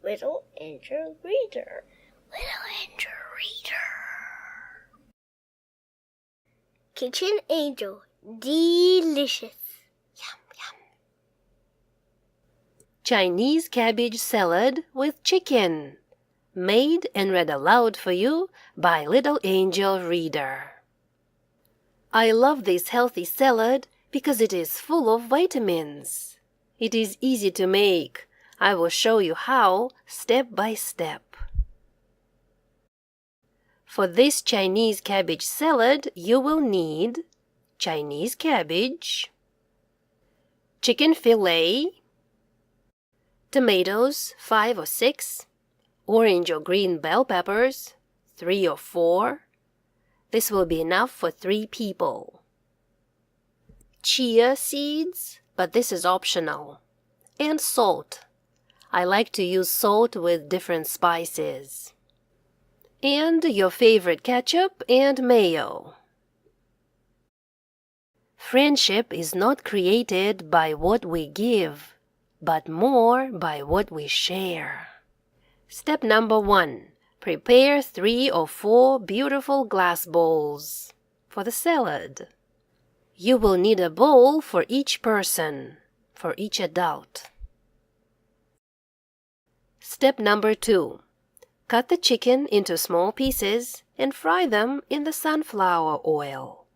Little Angel Reader. Little Angel Reader. Kitchen Angel. Delicious. Yum, yum. Chinese cabbage salad with chicken. Made and read aloud for you by Little Angel Reader. I love this healthy salad because it is full of vitamins. It is easy to make. I will show you how step by step. For this Chinese cabbage salad, you will need Chinese cabbage, chicken fillet, tomatoes 5 or 6, orange or green bell peppers 3 or 4. This will be enough for 3 people. Chia seeds, but this is optional. And salt. I like to use salt with different spices. And your favorite ketchup and mayo. Friendship is not created by what we give, but more by what we share. Step number 1. Prepare 3 or 4 beautiful glass bowls for the salad. You will need a bowl for each person, for each adult. Step number 2. Cut the chicken into small pieces and fry them in the sunflower oil.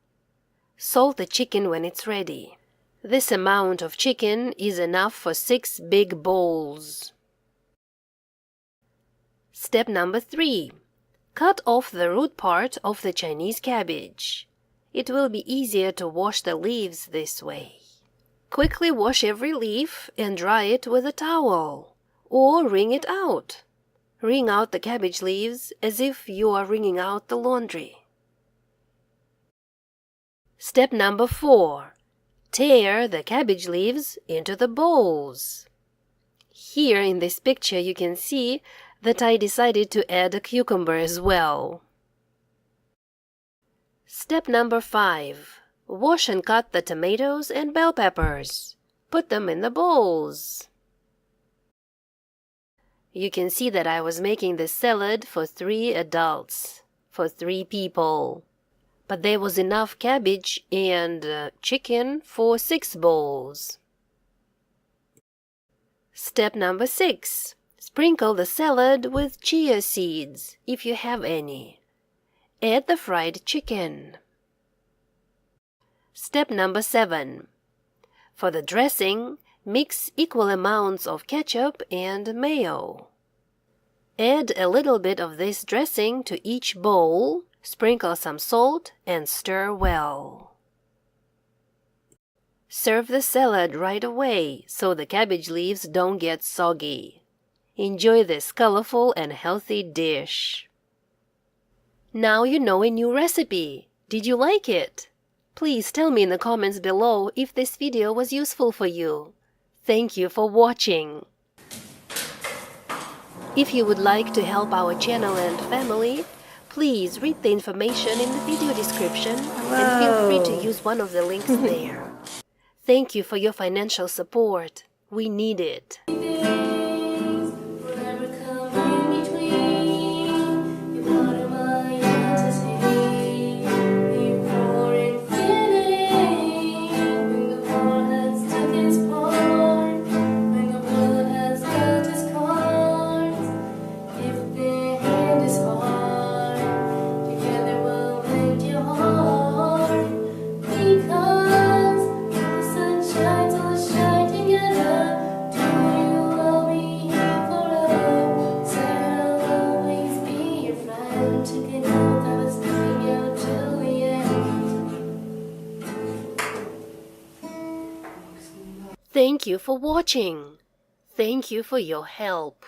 Salt the chicken when it's ready. This amount of chicken is enough for 6 big bowls. Step number 3. Cut off the root part of the Chinese cabbage. It will be easier to wash the leaves this way. Quickly wash every leaf and dry it with a towel, or wring it out. Wring out the cabbage leaves as if you are wringing out the laundry. Step number 4. Tear the cabbage leaves into the bowls. Here in this picture you can see that I decided to add a cucumber as well. Step number 5. Wash and cut the tomatoes and bell peppers. Put them in the bowls. You can see that I was making this salad for 3 adults, for 3 people. But there was enough cabbage and chicken for 6 bowls. Step number 6. Sprinkle the salad with chia seeds, if you have any. Add the fried chicken. Step number 7. For the dressing, mix equal amounts of ketchup and mayo. Add a little bit of this dressing to each bowl, sprinkle some salt, and stir well. Serve the salad right away so the cabbage leaves don't get soggy. Enjoy this colorful and healthy dish. Now you know a new recipe. Did you like it? Please tell me in the comments below if this video was useful for you. Thank you for watching. If you would like to help our channel and family, please read the information in the video description and feel free to use one of the links there. Thank you for your financial support. We need it. Thank you for watching. Thank you for your help.